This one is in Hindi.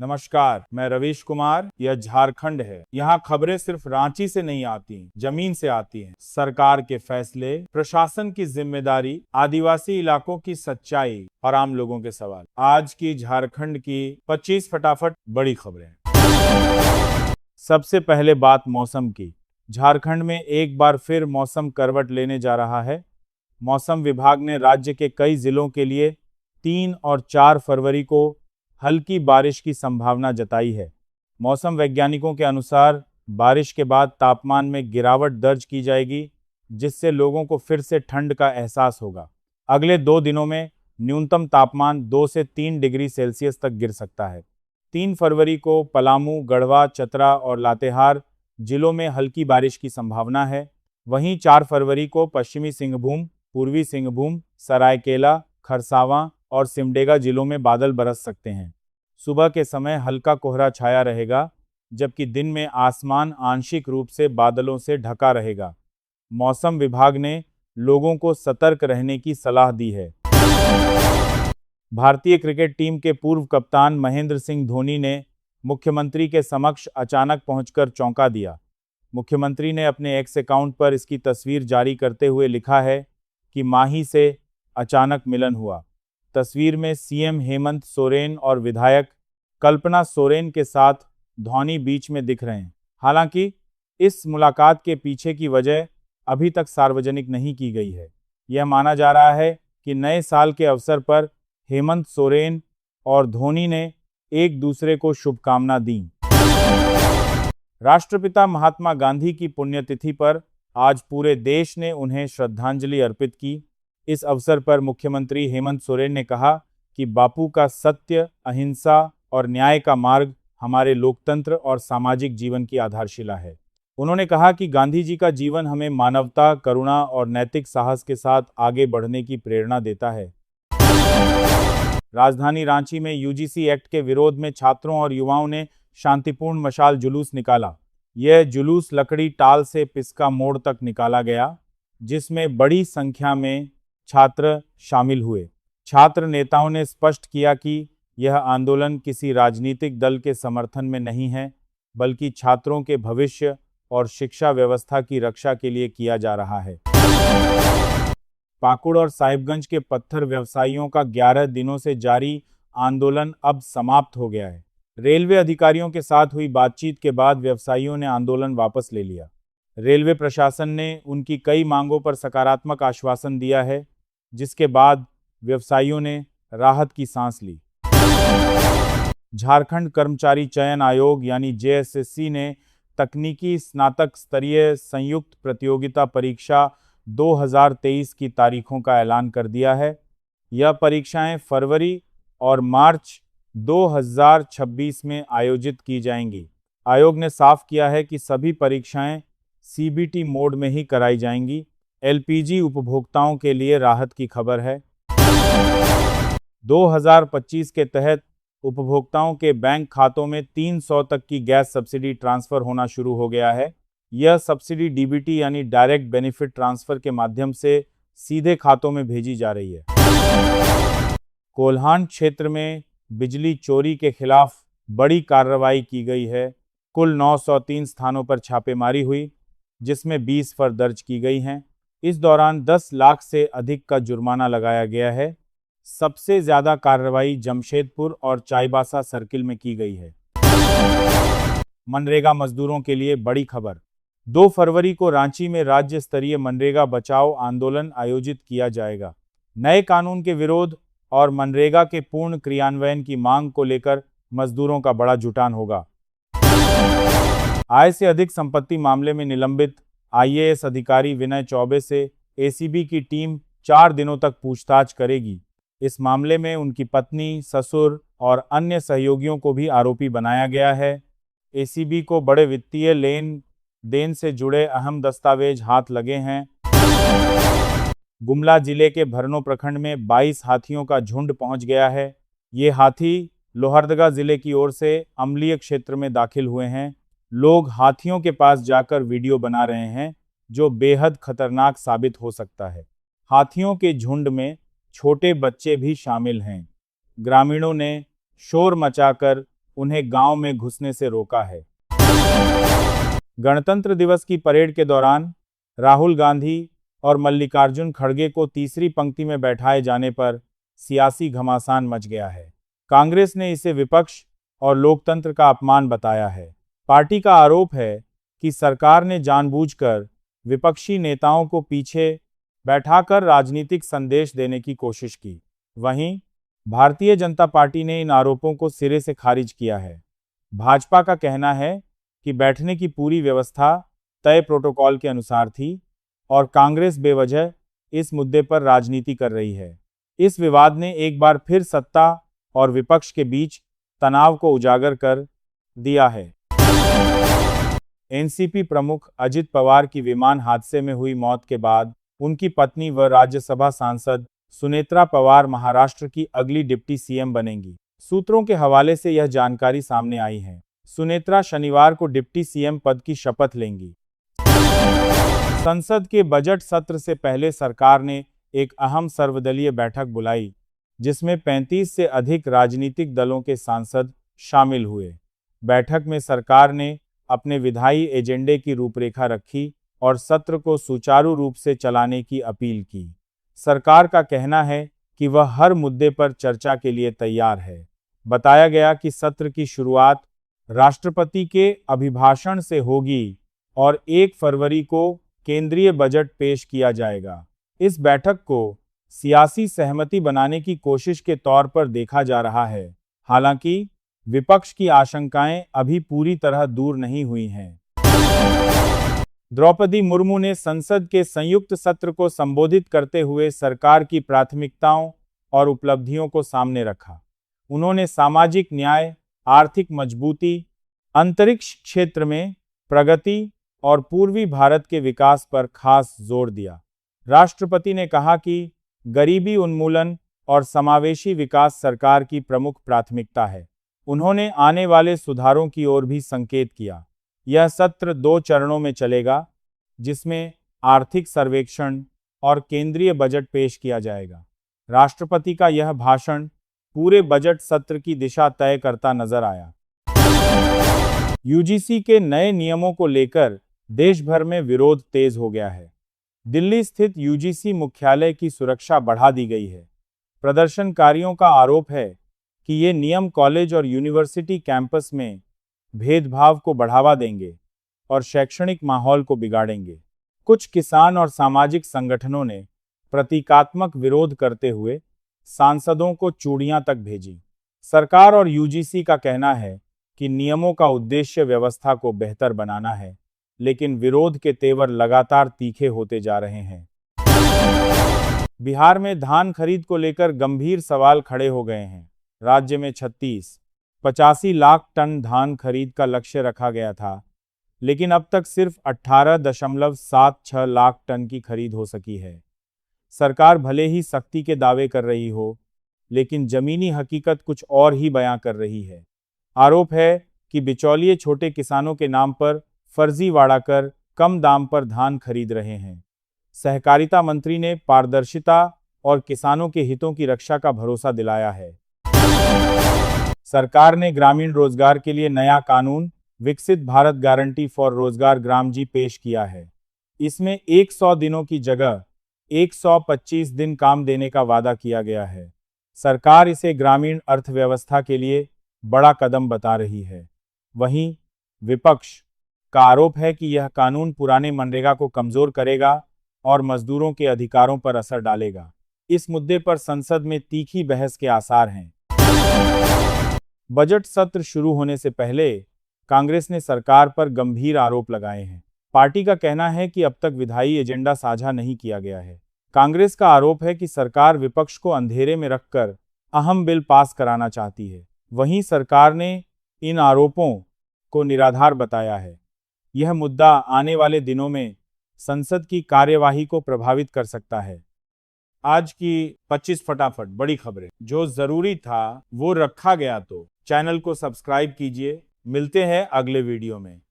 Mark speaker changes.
Speaker 1: नमस्कार, मैं रवीश कुमार। यह झारखंड है। यहाँ खबरें सिर्फ रांची से नहीं आती, जमीन से आती हैं। सरकार के फैसले, प्रशासन की जिम्मेदारी, आदिवासी इलाकों की सच्चाई और आम लोगों के सवाल। आज की झारखंड की 25 फटाफट बड़ी खबरें। सबसे पहले बात मौसम की। झारखंड में एक बार फिर मौसम करवट लेने जा रहा है। मौसम विभाग ने राज्य के कई जिलों के लिए 3 और 4 फरवरी को हल्की बारिश की संभावना जताई है। मौसम वैज्ञानिकों के अनुसार बारिश के बाद तापमान में गिरावट दर्ज की जाएगी, जिससे लोगों को फिर से ठंड का एहसास होगा। अगले 2 दिनों में न्यूनतम तापमान 2 से 3 डिग्री सेल्सियस तक गिर सकता है। 3 फरवरी को पलामू, गढ़वा, चतरा और लातेहार जिलों में हल्की बारिश की संभावना है। वहीं 4 फरवरी को पश्चिमी सिंहभूम, पूर्वी सिंहभूम, सरायकेला, खरसावां और सिमडेगा जिलों में बादल बरस सकते हैं। सुबह के समय हल्का कोहरा छाया रहेगा, जबकि दिन में आसमान आंशिक रूप से बादलों से ढका रहेगा। मौसम विभाग ने लोगों को सतर्क रहने की सलाह दी है। भारतीय क्रिकेट टीम के पूर्व कप्तान महेंद्र सिंह धोनी ने मुख्यमंत्री के समक्ष अचानक पहुंचकर चौंका दिया। मुख्यमंत्री ने अपने एक्स अकाउंट पर इसकी तस्वीर जारी करते हुए लिखा है कि माही से अचानक मिलन हुआ। तस्वीर में सीएम हेमंत सोरेन और विधायक कल्पना सोरेन के साथ धोनी बीच में दिख रहे हैं। हालांकि इस मुलाकात के पीछे की वजह अभी तक सार्वजनिक नहीं की गई है। यह माना जा रहा है कि नए साल के अवसर पर हेमंत सोरेन और धोनी ने एक दूसरे को शुभकामना दी। राष्ट्रपिता महात्मा गांधी की पुण्यतिथि पर आज पूरे देश ने उन्हें श्रद्धांजलि अर्पित की। इस अवसर पर मुख्यमंत्री हेमंत सोरेन ने कहा कि बापू का सत्य, अहिंसा और न्याय का मार्ग हमारे लोकतंत्र और सामाजिक जीवन की आधारशिला है। उन्होंने कहा कि गांधी जी का जीवन हमें मानवता, करुणा और नैतिक साहस के साथ आगे बढ़ने की प्रेरणा देता है। राजधानी रांची में यूजीसी एक्ट के विरोध में छात्रों और युवाओं ने शांतिपूर्ण मशाल जुलूस निकाला। यह जुलूस लकड़ी टाल से पिस्का मोड़ तक निकाला गया, जिसमें बड़ी संख्या में छात्र शामिल हुए। छात्र नेताओं ने स्पष्ट किया कि यह आंदोलन किसी राजनीतिक दल के समर्थन में नहीं है, बल्कि छात्रों के भविष्य और शिक्षा व्यवस्था की रक्षा के लिए किया जा रहा है। पाकुड़ और साहिबगंज के पत्थर व्यवसायियों का 11 दिनों से जारी आंदोलन अब समाप्त हो गया है। रेलवे अधिकारियों के साथ हुई बातचीत के बाद व्यवसायियों ने आंदोलन वापस ले लिया। रेलवे प्रशासन ने उनकी कई मांगों पर सकारात्मक आश्वासन दिया है, जिसके बाद व्यवसायियों ने राहत की सांस ली। झारखंड कर्मचारी चयन आयोग यानी जेएसएससी ने तकनीकी स्नातक स्तरीय संयुक्त प्रतियोगिता परीक्षा 2023 की तारीखों का ऐलान कर दिया है। यह परीक्षाएं फरवरी और मार्च 2026 में आयोजित की जाएंगी। आयोग ने साफ किया है कि सभी परीक्षाएं सीबीटी मोड में ही कराई जाएंगी। एलपीजी उपभोक्ताओं के लिए राहत की खबर है। 2025 के तहत उपभोक्ताओं के बैंक खातों में 300 तक की गैस सब्सिडी ट्रांसफर होना शुरू हो गया है। यह सब्सिडी डीबीटी यानी डायरेक्ट बेनिफिट ट्रांसफर के माध्यम से सीधे खातों में भेजी जा रही है। कोल्हान क्षेत्र में बिजली चोरी के खिलाफ बड़ी कार्रवाई की गई है। कुल 903 स्थानों पर छापेमारी हुई, जिसमें 20 फर दर्ज की गई हैं। इस दौरान 10 लाख से अधिक का जुर्माना लगाया गया है। सबसे ज्यादा कार्रवाई जमशेदपुर और चाईबासा सर्किल में की गई है। मनरेगा मजदूरों के लिए बड़ी खबर। 2 फरवरी को रांची में राज्य स्तरीय मनरेगा बचाओ आंदोलन आयोजित किया जाएगा। नए कानून के विरोध और मनरेगा के पूर्ण क्रियान्वयन की मांग को लेकर मजदूरों का बड़ा जुटान होगा। आय से अधिक संपत्ति मामले में निलंबित आईएएस अधिकारी विनय चौबे से एसीबी की टीम 4 दिनों तक पूछताछ करेगी। इस मामले में उनकी पत्नी, ससुर और अन्य सहयोगियों को भी आरोपी बनाया गया है। एसीबी को बड़े वित्तीय लेन देन से जुड़े अहम दस्तावेज हाथ लगे हैं। गुमला जिले के भरनो प्रखंड में 22 हाथियों का झुंड पहुंच गया है। ये हाथी लोहरदगा जिले की ओर से अम्लीय क्षेत्र में दाखिल हुए हैं। लोग हाथियों के पास जाकर वीडियो बना रहे हैं, जो बेहद खतरनाक साबित हो सकता है। हाथियों के झुंड में छोटे बच्चे भी शामिल हैं। ग्रामीणों ने शोर मचाकर उन्हें गांव में घुसने से रोका है। गणतंत्र दिवस की परेड के दौरान राहुल गांधी और मल्लिकार्जुन खड़गे को तीसरी पंक्ति में बैठाए जाने पर सियासी घमासान मच गया है। कांग्रेस ने इसे विपक्ष और लोकतंत्र का अपमान बताया है। पार्टी का आरोप है कि सरकार ने जानबूझकर विपक्षी नेताओं को पीछे बैठाकर राजनीतिक संदेश देने की कोशिश की। वहीं भारतीय जनता पार्टी ने इन आरोपों को सिरे से खारिज किया है। भाजपा का कहना है कि बैठने की पूरी व्यवस्था तय प्रोटोकॉल के अनुसार थी और कांग्रेस बेवजह इस मुद्दे पर राजनीति कर रही है। इस विवाद ने एक बार फिर सत्ता और विपक्ष के बीच तनाव को उजागर कर दिया है। एनसीपी प्रमुख अजित पवार की विमान हादसे में हुई मौत के बाद उनकी पत्नी व राज्यसभा सांसद सुनेत्रा पवार महाराष्ट्र की अगली डिप्टी सीएम बनेंगी। सूत्रों के हवाले से यह जानकारी सामने आई है। सुनेत्रा शनिवार को डिप्टी सीएम पद की शपथ लेंगी। संसद के बजट सत्र से पहले सरकार ने एक अहम सर्वदलीय बैठक बुलाई, जिसमें 35 से अधिक राजनीतिक दलों के सांसद शामिल हुए। बैठक में सरकार ने अपने विधायी एजेंडे की रूपरेखा रखी और सत्र को सुचारू रूप से चलाने की अपील की। सरकार का कहना है कि वह हर मुद्दे पर चर्चा के लिए तैयार है। बताया गया कि सत्र की शुरुआत राष्ट्रपति के अभिभाषण से होगी और 1 फरवरी को केंद्रीय बजट पेश किया जाएगा। इस बैठक को सियासी सहमति बनाने की कोशिश के तौर पर देखा जा रहा है। हालांकि विपक्ष की आशंकाएं अभी पूरी तरह दूर नहीं हुई हैं। द्रौपदी मुर्मू ने संसद के संयुक्त सत्र को संबोधित करते हुए सरकार की प्राथमिकताओं और उपलब्धियों को सामने रखा। उन्होंने सामाजिक न्याय, आर्थिक मजबूती, अंतरिक्ष क्षेत्र में प्रगति और पूर्वी भारत के विकास पर खास जोर दिया। राष्ट्रपति ने कहा कि गरीबी उन्मूलन और समावेशी विकास सरकार की प्रमुख प्राथमिकता है। उन्होंने आने वाले सुधारों की ओर भी संकेत किया। यह सत्र 2 चरणों में चलेगा, जिसमें आर्थिक सर्वेक्षण और केंद्रीय बजट पेश किया जाएगा। राष्ट्रपति का यह भाषण पूरे बजट सत्र की दिशा तय करता नजर आया। यूजीसी के नए नियमों को लेकर देश भर में विरोध तेज हो गया है। दिल्ली स्थित यूजीसी मुख्यालय की सुरक्षा बढ़ा दी गई है। प्रदर्शनकारियों का आरोप है कि ये नियम कॉलेज और यूनिवर्सिटी कैंपस में भेदभाव को बढ़ावा देंगे और शैक्षणिक माहौल को बिगाड़ेंगे। कुछ किसान और सामाजिक संगठनों ने प्रतीकात्मक विरोध करते हुए सांसदों को चूड़ियां तक भेजी। सरकार और यूजीसी का कहना है कि नियमों का उद्देश्य व्यवस्था को बेहतर बनाना है, लेकिन विरोध के तेवर लगातार तीखे होते जा रहे हैं। बिहार में धान खरीद को लेकर गंभीर सवाल खड़े हो गए हैं। राज्य में 85 लाख टन धान खरीद का लक्ष्य रखा गया था, लेकिन अब तक सिर्फ 18.76 लाख टन की खरीद हो सकी है। सरकार भले ही सख्ती के दावे कर रही हो, लेकिन जमीनी हकीकत कुछ और ही बयां कर रही है। आरोप है कि बिचौलिए छोटे किसानों के नाम पर फर्जीवाड़ा कर कम दाम पर धान खरीद रहे हैं। सहकारिता मंत्री ने पारदर्शिता और किसानों के हितों की रक्षा का भरोसा दिलाया है। सरकार ने ग्रामीण रोजगार के लिए नया कानून विकसित भारत गारंटी फॉर रोजगार ग्राम जी पेश किया है। इसमें 100 दिनों की जगह 125 दिन काम देने का वादा किया गया है। सरकार इसे ग्रामीण अर्थव्यवस्था के लिए बड़ा कदम बता रही है। वहीं विपक्ष का आरोप है कि यह कानून पुराने मनरेगा को कमजोर करेगा और मजदूरों के अधिकारों पर असर डालेगा। इस मुद्दे पर संसद में तीखी बहस के आसार हैं। बजट सत्र शुरू होने से पहले कांग्रेस ने सरकार पर गंभीर आरोप लगाए हैं। पार्टी का कहना है कि अब तक विधायी एजेंडा साझा नहीं किया गया है। कांग्रेस का आरोप है कि सरकार विपक्ष को अंधेरे में रखकर अहम बिल पास कराना चाहती है। वहीं सरकार ने इन आरोपों को निराधार बताया है। यह मुद्दा आने वाले दिनों में संसद की कार्यवाही को प्रभावित कर सकता है। आज की 25 फटाफट बड़ी खबरें, जो जरूरी था वो रखा गया, तो चैनल को सब्सक्राइब कीजिए। मिलते हैं अगले वीडियो में।